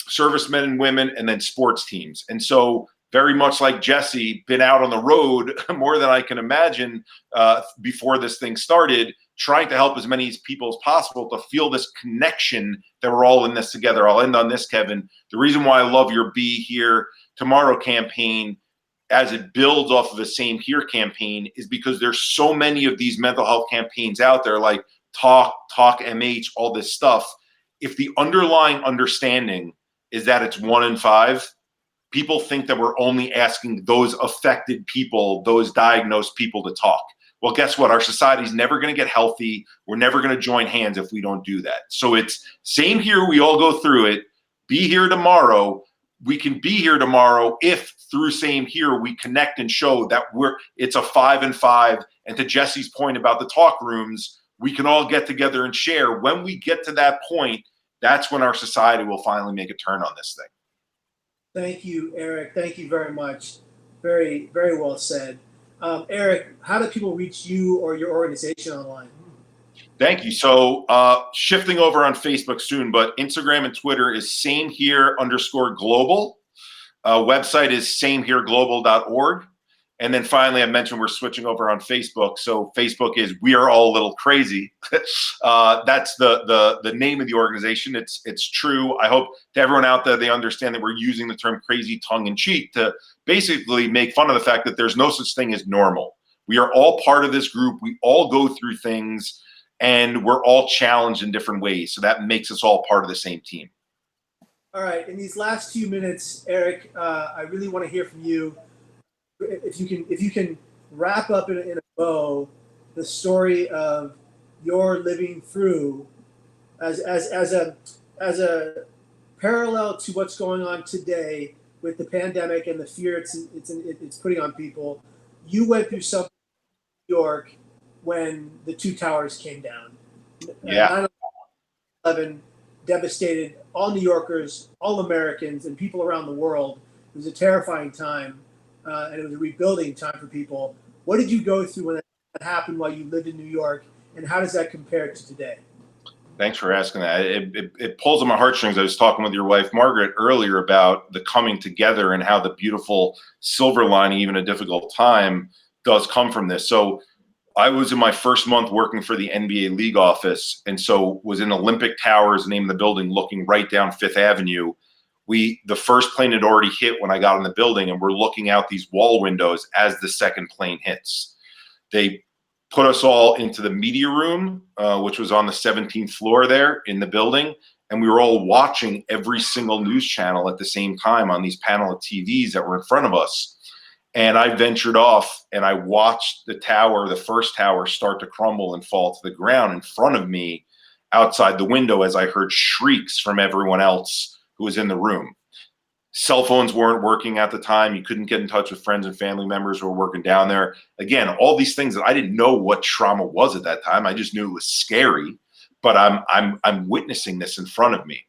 servicemen and women, and then sports teams. And so very much like Jesse, been out on the road more than I can imagine before this thing started, trying to help as many people as possible to feel this connection that we're all in this together. I'll end on this, Kevin. The reason why I love your Be Here Tomorrow campaign as it builds off of the Same Here campaign is because there's so many of these mental health campaigns out there, like Talk MH, all this stuff. If the underlying understanding is that it's 1 in 5, people think that we're only asking those affected people, those diagnosed people to talk. Well, guess what? Our society's never going to get healthy. We're never going to join hands if we don't do that. So it's Same Here. We all go through it. Be Here Tomorrow. We can be here tomorrow if through Same Here we connect and show that it's a 5 and 5. And to Jesse's point about the talk rooms, we can all get together and share. When we get to that point, that's when our society will finally make a turn on this thing. Thank you, Eric. Thank you very much. Very, very well said. Eric, how do people reach you or your organization online? Thank you. So shifting over on Facebook soon, but Instagram and Twitter is samehere_global. Website is samehereglobal.org. And then finally, I mentioned we're switching over on Facebook. So Facebook is We Are All a Little Crazy. That's the name of the organization. It's true. I hope to everyone out there, they understand that we're using the term crazy tongue in cheek to basically make fun of the fact that there's no such thing as normal. We are all part of this group. We all go through things and we're all challenged in different ways. So that makes us all part of the same team. All right. In these last few minutes, Eric, I really want to hear from you. If you can wrap up in a bow the story of your living through as a parallel to what's going on today with the pandemic and the fear it's putting on people. You went through something in New York when the 2 towers came down. Yeah. 9/11 devastated all New Yorkers, all Americans, and people around the world. It was a terrifying time. And it was a rebuilding time for people. What did you go through when that happened while you lived in New York, and how does that compare to today? Thanks for asking that. It pulls on my heartstrings. I was talking with your wife, Margaret, earlier about the coming together and how the beautiful silver lining, even a difficult time, does come from this. So I was in my first month working for the NBA league office, and so was in Olympic Towers, name of the building, looking right down Fifth Avenue. The first plane had already hit when I got in the building, and we're looking out these wall windows as the second plane hits. They put us all into the media room, which was on the 17th floor there in the building, and we were all watching every single news channel at the same time on these panel of TVs that were in front of us. And I ventured off and I watched the first tower, start to crumble and fall to the ground in front of me outside the window as I heard shrieks from everyone else who was in the room. Cell phones weren't working at the time. You couldn't get in touch with friends and family members who were working down there. Again, all these things that I didn't know what trauma was at that time. I just knew it was scary, but I'm witnessing this in front of me.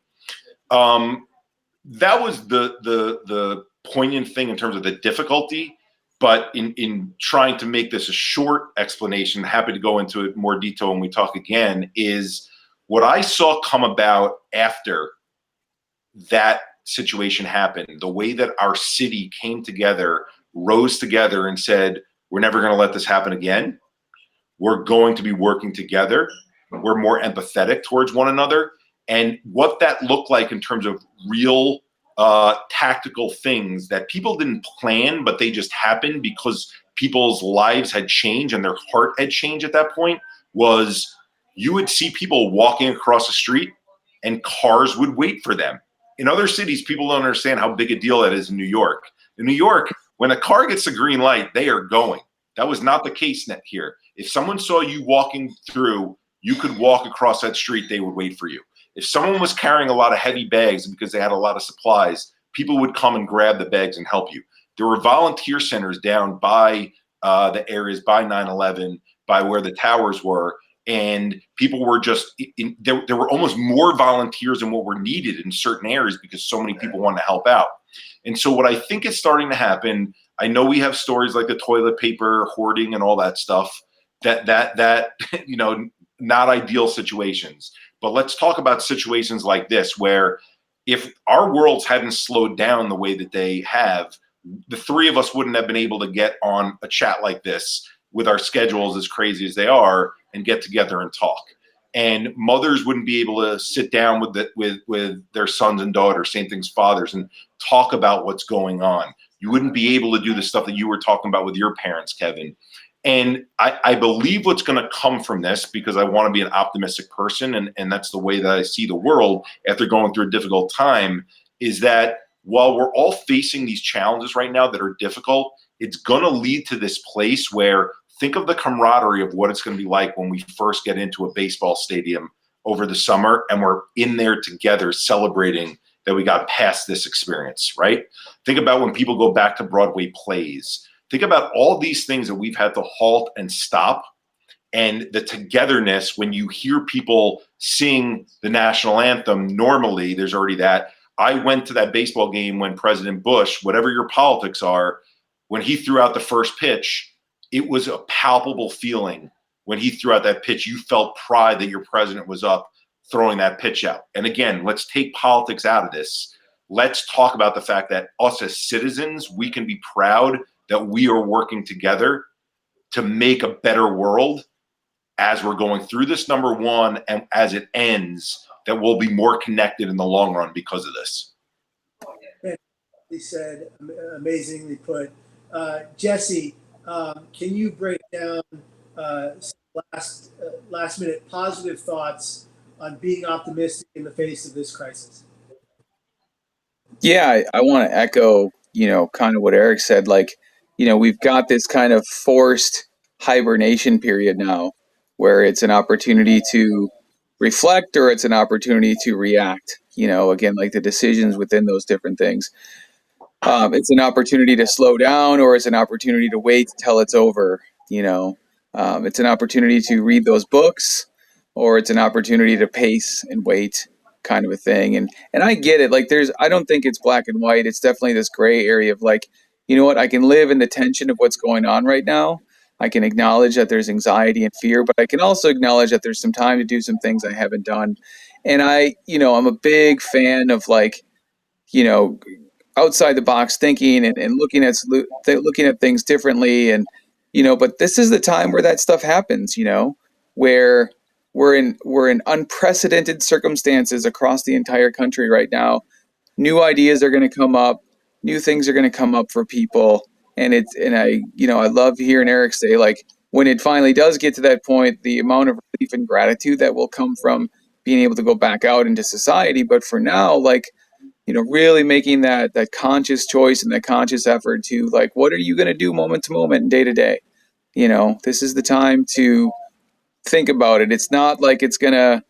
That was the poignant thing in terms of the difficulty. But in trying to make this a short explanation, happy to go into it in more detail when we talk again, is what I saw come about after that situation happened, the way that our city came together, rose together and said, we're never going to let this happen again. We're going to be working together. We're more empathetic towards one another. And what that looked like in terms of real tactical things that people didn't plan, but they just happened because people's lives had changed and their heart had changed at that point, was you would see people walking across the street and cars would wait for them. In other cities, people don't understand how big a deal that is in New York. In New York, when a car gets the green light, they are going. That was not the case here. If someone saw you walking through, you could walk across that street, they would wait for you. If someone was carrying a lot of heavy bags because they had a lot of supplies, people would come and grab the bags and help you. There were volunteer centers down by the areas by 9/11, by where the towers were, and people were just there were almost more volunteers than what were needed in certain areas because so many people wanted to help out. And so what I think is starting to happen, I know we have stories like the toilet paper hoarding and all that stuff, that not ideal situations. But let's talk about situations like this, where if our worlds hadn't slowed down the way that they have, the three of us wouldn't have been able to get on a chat like this with our schedules as crazy as they are and get together and talk. And mothers wouldn't be able to sit down with their sons and daughters, same things fathers, and talk about what's going on. You wouldn't be able to do the stuff that you were talking about with your parents, Kevin. And I believe what's going to come from this, because I want to be an optimistic person, and that's the way that I see the world after going through a difficult time, is that while we're all facing these challenges right now that are difficult, it's going to lead to this place where, think of the camaraderie of what it's going to be like when we first get into a baseball stadium over the summer and we're in there together celebrating that we got past this experience, right? Think about when people go back to Broadway plays. Think about all these things that we've had to halt and stop, and the togetherness when you hear people sing the national anthem. Normally, there's already that. I went to that baseball game when President Bush, whatever your politics are, when he threw out the first pitch, it was a palpable feeling. When he threw out that pitch, you felt pride that your president was up throwing that pitch out. And again, let's take politics out of this. Let's talk about the fact that us as citizens, we can be proud that we are working together to make a better world as we're going through this, number one, and as it ends, that we'll be more connected in the long run because of this. He said, amazingly put. Jesse, can you break down some last minute positive thoughts on being optimistic in the face of this crisis? Yeah, I want to echo, kind of what Eric said. Like, we've got this kind of forced hibernation period now where it's an opportunity to reflect or it's an opportunity to react, again, like the decisions within those different things. It's an opportunity to slow down or it's an opportunity to wait till it's over, it's an opportunity to read those books or it's an opportunity to pace and wait, kind of a thing. And I get it. Like I don't think it's black and white. It's definitely this gray area of like, you know what, I can live in the tension of what's going on right now. I can acknowledge that there's anxiety and fear, but I can also acknowledge that there's some time to do some things I haven't done. And I'm a big fan of like, outside the box thinking and looking at things differently. And, but this is the time where that stuff happens, where we're in unprecedented circumstances across the entire country right now. New ideas are going to come up, new things are going to come up for people. And I love hearing Eric say, like, when it finally does get to that point, the amount of relief and gratitude that will come from being able to go back out into society. But for now, like, really making that conscious choice and that conscious effort to, like, what are you going to do moment to moment and day to day? This is the time to think about it. It's not like it's going to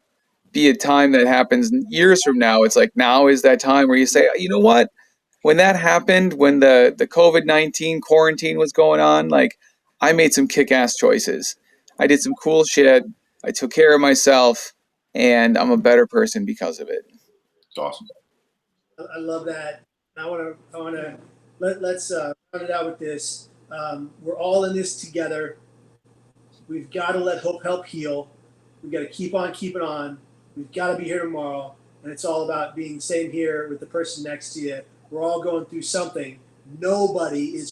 be a time that happens years from now. It's like, now is that time where you say, you know what? When that happened, when the COVID-19 quarantine was going on, like, I made some kick-ass choices. I did some cool shit. I took care of myself, and I'm a better person because of it. It's awesome. I love that. I want to let's round it out with this. We're all in this together. We've got to let hope help heal. We've got to keep on keeping on. We've got to be here tomorrow, and it's all about being same here with the person next to you. We're all going through something. Nobody is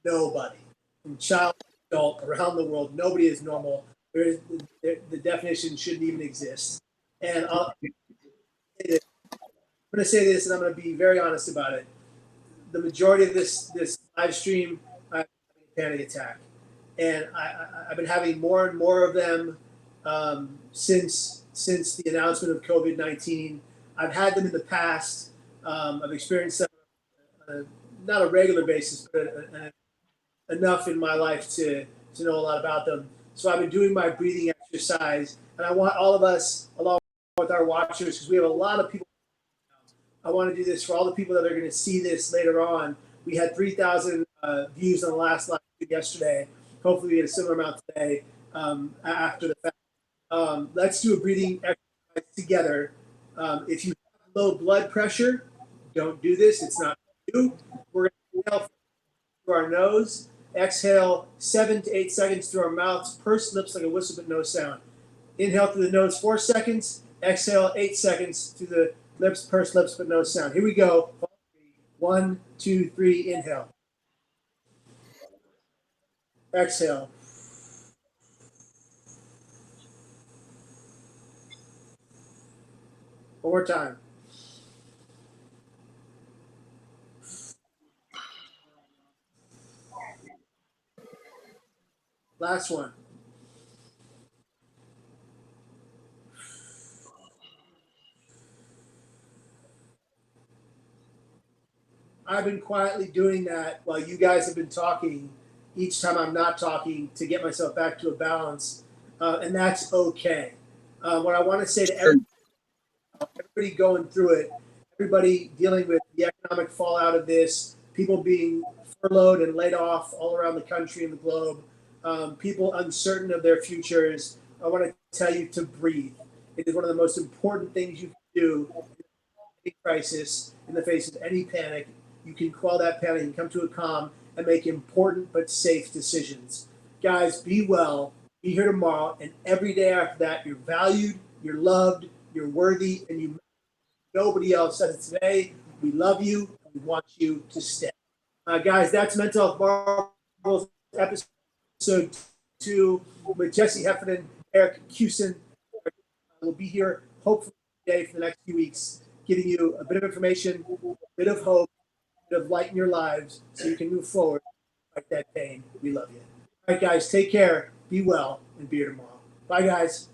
nobody, from child to adult around the world. Nobody is normal. The definition shouldn't even exist. And I'm going to say this, and I'm going to be very honest about it. The majority of this live stream, I have a panic attack, and I've been having more and more of them since the announcement of COVID-19. I've had them in the past. I've experienced them on a, not a regular basis, but enough in my life to know a lot about them. So I've been doing my breathing exercise, and I want all of us, along with our watchers, because we have a lot of people. I want to do this for all the people that are going to see this later on. We had 3,000 views on the last live yesterday. Hopefully we get a similar amount today after the fact. Let's do a breathing exercise together. If you have low blood pressure, don't do this. It's not you. We're going to inhale through our nose, exhale 7 to 8 seconds through our mouths, pursed lips like a whistle but no sound. Inhale through the nose 4 seconds, exhale 8 seconds through the lips, pursed lips but no sound. Here we go. 1, 2, 3, inhale. Exhale. One more time. Last one. I've been quietly doing that while you guys have been talking each time I'm not talking to get myself back to a balance, and that's okay. What I want to say to everybody going through it, everybody dealing with the economic fallout of this, people being furloughed and laid off all around the country and the globe, people uncertain of their futures, I want to tell you to breathe. It is one of the most important things you can do in any crisis, in the face of any panic. You can quell that panic and come to a calm and make important but safe decisions. Guys, be well, be here tomorrow, and every day after that, you're valued, you're loved, you're worthy, and you. Nobody else says it today. We love you, and we want you to stay. Guys, that's Mental Health Marvels episode 2 with Jesse Heffernan, Eric Kussin. We'll be here hopefully today for the next few weeks, giving you a bit of information, a bit of hope, a bit of light in your lives so you can move forward like that pain. We love you. All right, guys, take care, be well, and be here tomorrow. Bye, guys.